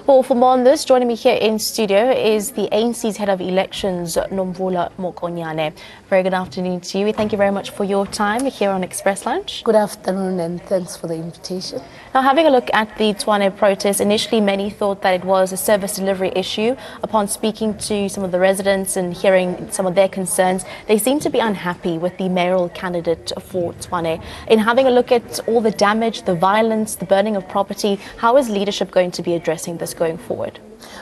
Well, for more on this, joining me here in studio is the ANC's head of elections, Mokonyane. Very good afternoon to you. Thank you very much for your time here on Express Lunch. Good afternoon and thanks for the invitation. Now, having a look at the Tshwane protest, initially many thought that it was a service delivery issue. Upon speaking to some of the residents and hearing some of their concerns, they seem to be unhappy with the mayoral candidate for Tshwane. In having a look at all the damage, the violence, the burning of property, how is leadership going to be addressing this going forward?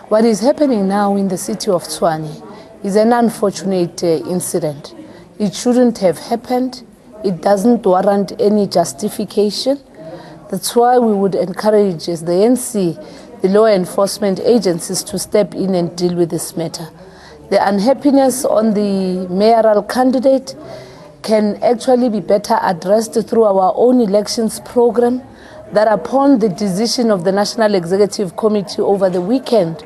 What is happening now in the city of Tshwane is an unfortunate incident. It shouldn't have happened. It doesn't warrant any justification. That's why we would encourage, as the ANC, the law enforcement agencies to step in and deal with this matter. The unhappiness on the mayoral candidate can actually be better addressed through our own elections program, that upon the decision of the National Executive Committee over the weekend,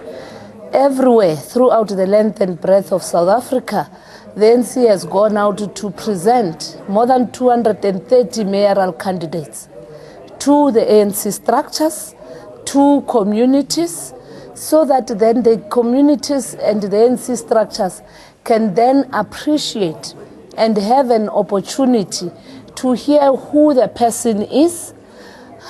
everywhere throughout the length and breadth of South Africa, the ANC has gone out to present more than 230 mayoral candidates to the ANC structures, to communities, so that then the communities and the ANC structures can then appreciate and have an opportunity to hear who the person is,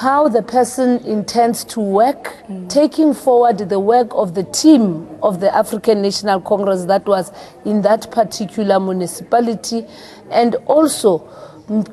how the person intends to work, taking forward the work of the team of the African National Congress that was in that particular municipality, and also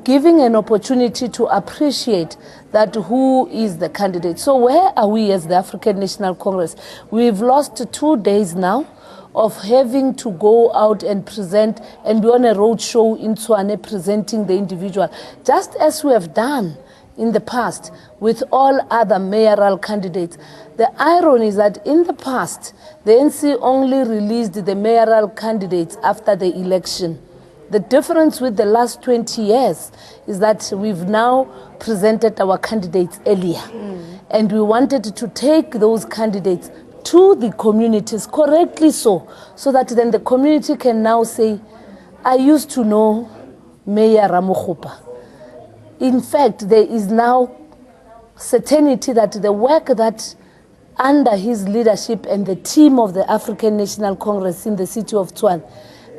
giving an opportunity to appreciate that who is the candidate. So where are we as the African National Congress? We've lost 2 days now of having to go out and present and be on a road show in Tshwane presenting the individual, just as we have done in the past with all other mayoral candidates. The irony is that in the past, the ANC only released the mayoral candidates after the election. The difference with the last 20 years is that we've now presented our candidates earlier. And we wanted to take those candidates to the communities, correctly so that then the community can now say, I used to know Mayor Ramokgopa. In fact, there is now certainty that the work that under his leadership and the team of the African National Congress in the city of Tuan,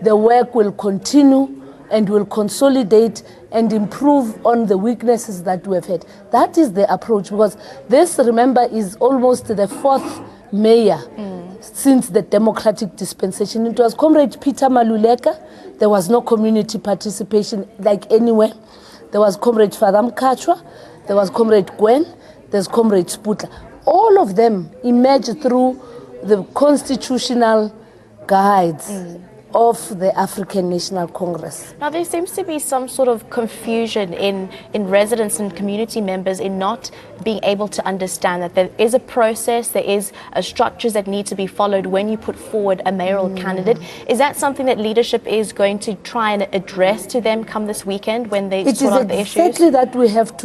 the work will continue and will consolidate and improve on the weaknesses that we have had. That is the approach, because this, remember, is almost the fourth mayor since the democratic dispensation. It was Comrade Peter Maluleka. There was no community participation like anywhere. There was Comrade Fadam Kachwa, there was Comrade Gwen, there's Comrade Sputla. All of them emerged through the constitutional guides of the African National Congress. Now, there seems to be some sort of confusion in residents and community members in not being able to understand that there is a process, there is structures that need to be followed when you put forward a mayoral candidate. Is that something that leadership is going to try and address to them come this weekend when they sort out the issues? It is exactly that we have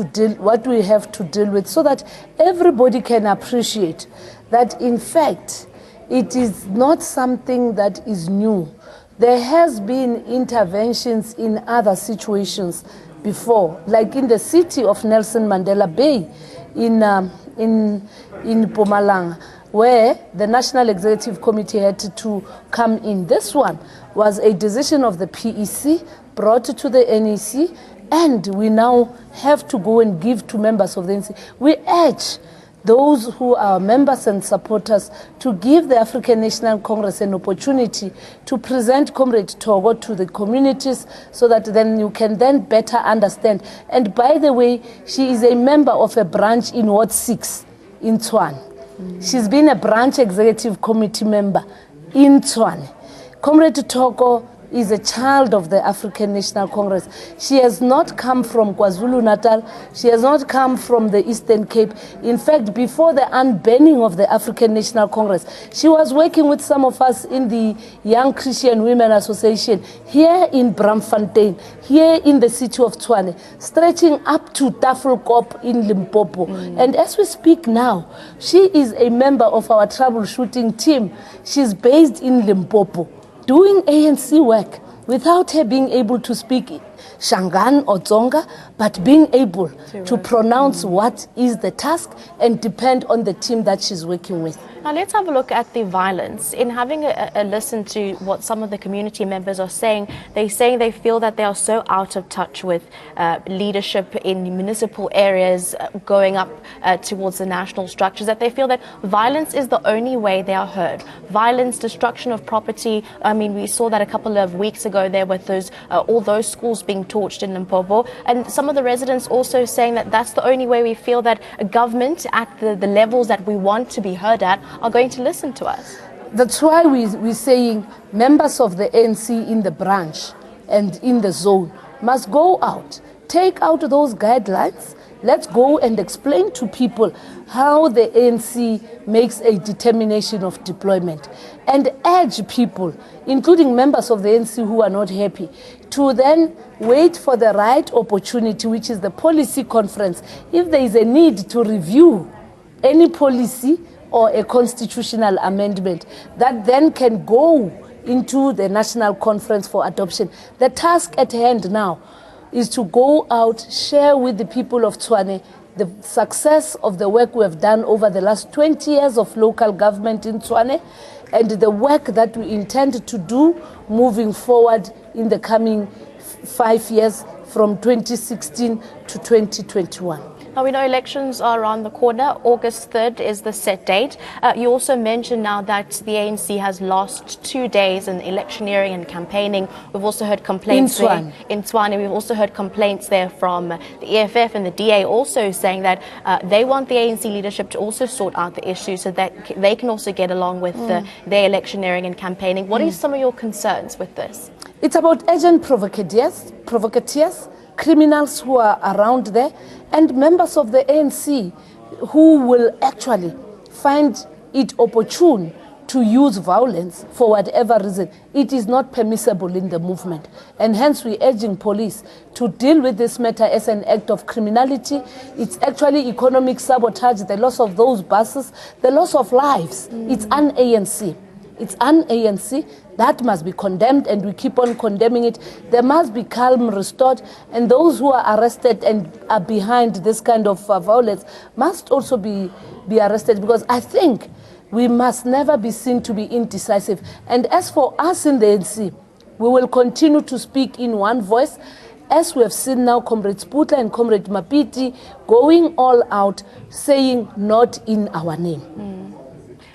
to deal with, so that everybody can appreciate that, in fact, it is not something that is new. There has been interventions in other situations before, like in the city of Nelson Mandela Bay in Mpumalanga, where the National Executive Committee had to come in. This one was a decision of the PEC brought to the NEC, and we now have to go and give to members of the NEC. We urge those who are members and supporters to give the African National Congress an opportunity to present Comrade Togo to the communities, so that then you can then better understand. And by the way, she is a member of a branch in Ward 6 in Tuan. She's been a branch executive committee member in Tshwane. Comrade Togo is a child of the African National Congress. She has not come from KwaZulu-Natal. She has not come from the Eastern Cape. In fact, before the unbanning of the African National Congress, she was working with some of us in the Young Christian Women Association here in Braamfontein, here in the city of Tshwane, stretching up to Tafelkop in Limpopo. And as we speak now, she is a member of our troubleshooting team. She's based in Limpopo, doing ANC work without her being able to speak Shangaan or Tsonga, but being able to pronounce what is the task and depend on the team that she's working with. Now let's have a look at the violence. In having a listen to what some of the community members are saying, they're saying they feel that they are so out of touch with leadership in municipal areas going up towards the national structures, that they feel that violence is the only way they are heard. Violence, destruction of property. I mean, we saw that a couple of weeks ago there with those all those schools being torched in Limpopo, and some of the residents also saying that that's the only way we feel that a government at the levels that we want to be heard at are going to listen to us. That's why we're saying members of the ANC in the branch and in the zone must go out, take out those guidelines. Let's go and explain to people how the ANC makes a determination of deployment and urge people, including members of the ANC who are not happy, to then wait for the right opportunity, which is the policy conference. If there is a need to review any policy or a constitutional amendment, that then can go into the national conference for adoption. The task at hand now is to go out, share with the people of Tshwane the success of the work we have done over the last 20 years of local government in Tshwane, and the work that we intend to do moving forward in the coming 5 years from 2016 to 2021. Now, we know elections are around the corner. August 3rd is the set date. You also mentioned now that the ANC has lost 2 days in electioneering and campaigning. We've also heard complaints in Tshwane. We've also heard complaints there from the EFF and the DA also saying that they want the ANC leadership to also sort out the issues so that they can also get along with their electioneering and campaigning. What are some of your concerns with this? It's about agent provocateurs, criminals who are around there, and members of the ANC who will actually find it opportune to use violence for whatever reason. It is not permissible in the movement, and hence we're urging police to deal with this matter as an act of criminality. It's actually economic sabotage, the loss of those buses, the loss of lives. It's un-ANC. It's un-ANC. That must be condemned, and we keep on condemning it. There must be calm restored, and those who are arrested and are behind this kind of violence must also be arrested, because I think we must never be seen to be indecisive. And as for us in the ANC, we will continue to speak in one voice, as we have seen now Comrade Sputla and Comrade Mapiti going all out, saying not in our name.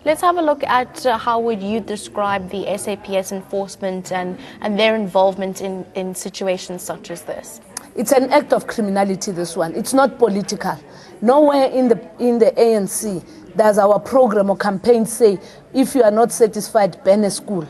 Let's have a look at how would you describe the SAPS enforcement and their involvement in situations such as this? It's an act of criminality, this one. It's not political. Nowhere in the ANC does our program or campaign say, if you are not satisfied, ban a school.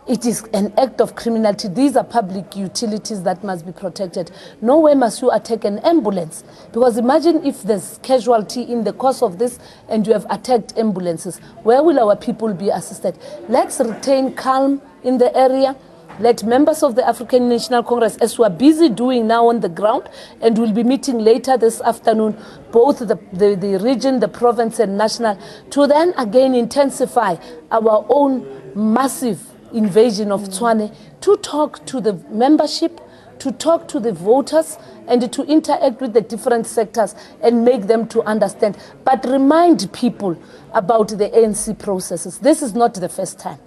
It is an act of criminality. These are public utilities that must be protected. Nowhere must you attack an ambulance, because imagine if there's casualty in the course of this and you have attacked ambulances. Where will our people be assisted? Let's retain calm in the area. Let members of the African National Congress, as we are busy doing now on the ground, and we'll be meeting later this afternoon, both the region, the province and national, to then again intensify our own massive invasion of Tshwane, to talk to the membership, to talk to the voters, and to interact with the different sectors and make them to understand. But remind people about the ANC processes. This is not the first time.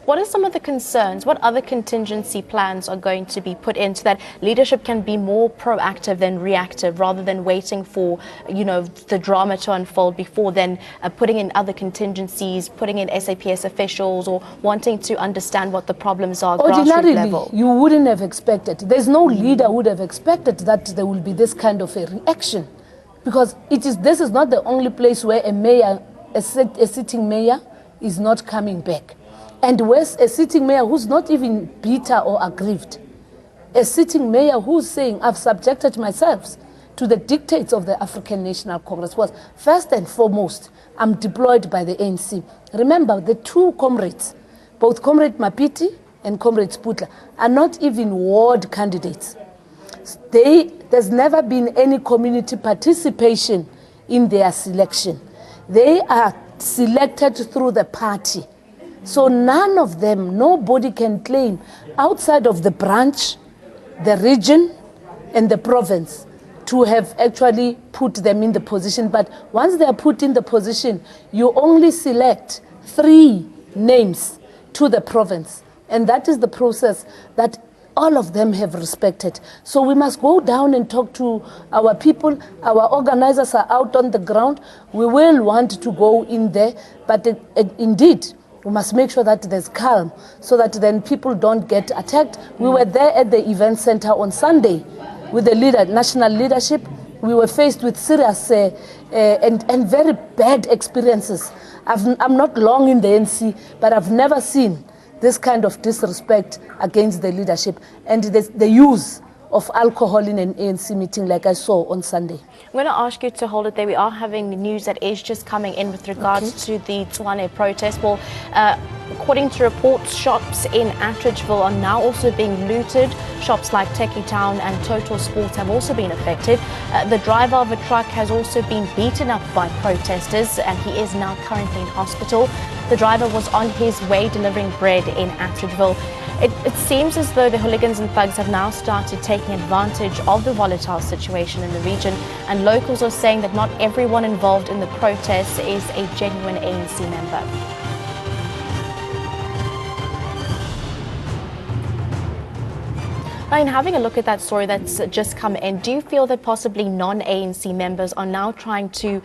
What are some of the concerns? What other contingency plans are going to be put in so that leadership can be more proactive than reactive, rather than waiting for, the drama to unfold before then putting in other contingencies, putting in SAPS officials, or wanting to understand what the problems are grassroots level? You wouldn't have expected. There's no leader who would have expected that there will be this kind of a reaction, because this is not the only place where a sitting mayor is not coming back. And where's a sitting mayor who's not even bitter or aggrieved? A sitting mayor who's saying, I've subjected myself to the dictates of the African National Congress. Was first and foremost, I'm deployed by the ANC. Remember, the two comrades, both Comrade Mapiti and Comrade Sputla, are not even ward candidates. There's never been any community participation in their selection. They are selected through the party. So none of them, nobody can claim outside of the branch, the region and the province to have actually put them in the position. But once they are put in the position, you only select 3 names to the province. And that is the process that all of them have respected. So we must go down and talk to our people. Our organizers are out on the ground. We will want to go in there, but indeed, we must make sure that there's calm so that then people don't get attacked. We were there at the event center on Sunday with the national leadership. We were faced with serious and very bad experiences. I'm not long in the ANC, but I've never seen this kind of disrespect against the leadership and the use of alcohol in an ANC meeting like I saw on Sunday. I'm going to ask you to hold it there. We are having news that is just coming in with regards to the Tshwane protest. Well, according to reports, shops in Attridgeville are now also being looted. Shops like Techie Town and Total Sports have also been affected. The driver of a truck has also been beaten up by protesters and he is now currently in hospital. The driver was on his way delivering bread in Attridgeville. It seems as though the hooligans and thugs have now started taking advantage of the volatile situation in the region, and locals are saying that not everyone involved in the protests is a genuine ANC member. Now, in having a look at that story that's just come in, do you feel that possibly non-ANC members are now trying to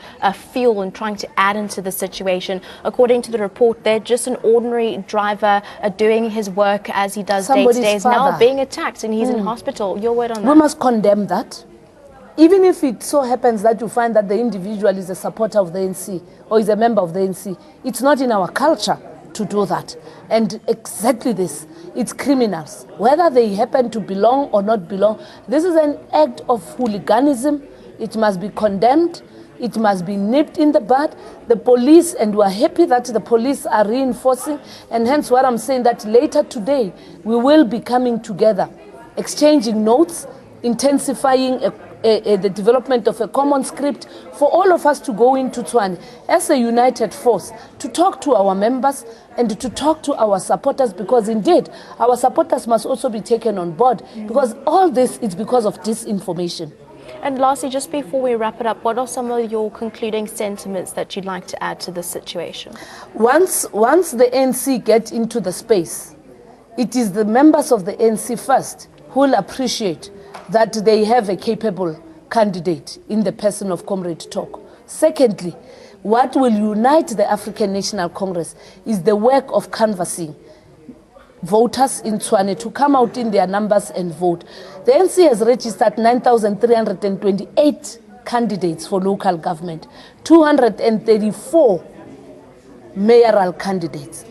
fuel and trying to add into the situation? According to the report, they're just an ordinary driver doing his work as he does day to day, is now being attacked and he's in hospital. Your word on that? We must condemn that. Even if it so happens that you find that the individual is a supporter of the ANC or is a member of the ANC, it's not in our culture to do that. And exactly this, it's criminals. Whether they happen to belong or not belong, this is an act of hooliganism. It must be condemned. It must be nipped in the bud. The police, and we're happy that the police are reinforcing, and hence what I'm saying that later today, we will be coming together, exchanging notes, intensifying the development of a common script for all of us to go into Tshwane as a united force to talk to our members and to talk to our supporters, because indeed our supporters must also be taken on board, because all this is because of disinformation. And lastly, just before we wrap it up, what are some of your concluding sentiments that you'd like to add to this situation? Once the ANC get into the space, it is the members of the ANC first who will appreciate that they have a capable candidate in the person of Comrade Talk. Secondly, what will unite the African National Congress is the work of canvassing voters in Tshwane to come out in their numbers and vote. The ANC has registered 9,328 candidates for local government, 234 mayoral candidates.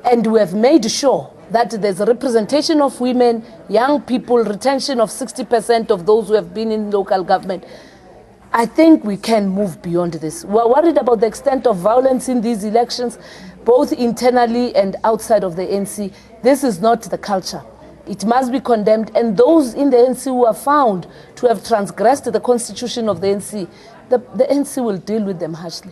And we have made sure that there's a representation of women, young people, retention of 60% of those who have been in local government. I think we can move beyond this. We're worried about the extent of violence in these elections, both internally and outside of the ANC. This is not the culture. It must be condemned, and those in the ANC who are found to have transgressed the constitution of the ANC, the ANC will deal with them harshly.